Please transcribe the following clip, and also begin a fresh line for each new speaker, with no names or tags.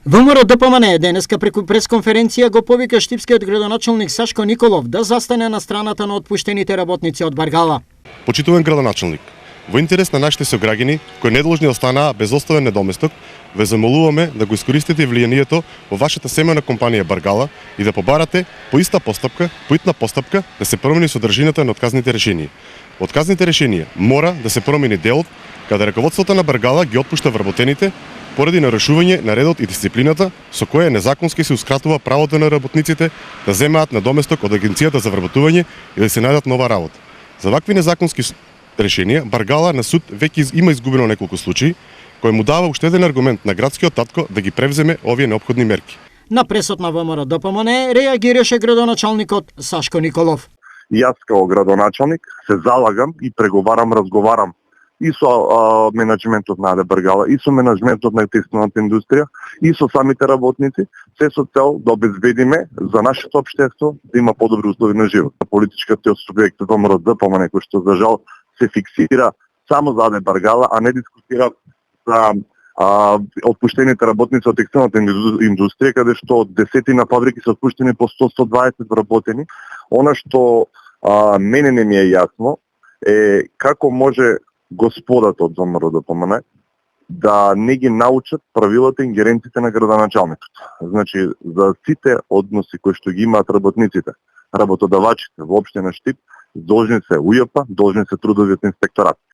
ВМРО ДПМН денеска преку пресконференција го повика штипскиот градоначалник Сашко Николов да застане на страната на отпуштените работници од Баргала.
Почитуван градоначалник, во интерес на нашите сограѓани кои не должни останаа без оставен недоместок, ве замолуваме да го искористите влијанието во вашата семејна компанија Баргала и да побарате по итна постапка да се промени содржината на отказните решенија. Отказните решенија мора да се промени делот каде раководството на Баргала ги отпушта вработените поради нарушување на редот и дисциплината со кое незаконски се ускратува правото на работниците да земаат надоместок од агенцијата за вработување и да се најдат нова работа. За вакви незаконски решенија Баргала на суд веќе има изгубено неколку случаи, кој му дава уште еден аргумент на градскиот татко да ги превземе овие неопходни мерки.
На пресот на ВМРО ДПМН реагираше градоначалникот Сашко Николов.
Јас како градоначалник се залагам и разговарам и со менеджментот на АД Баргала, и со менеджментот на текстилната индустрија, и со самите работници, се со цел да обезбедиме за нашето општество да има подобри услови на живот. Политичката субјект ВМРО ДПМН кој што за жал се фиксира само за АД Баргала, а не дискутира за отпуштените работници од текстилната индустрија, каде што десетина фабрики се отпуштени по 100-120 вработени. Она што мене не ми е јасно е како може господата од ВМРО ДПМН да не ги научат правилата и ингеренциите на градоначалникот. Значи, за сите односи кои што ги имаат работниците, работодавачите во општина Штип, должни се УЈП, должни се трудовиот инспекторат.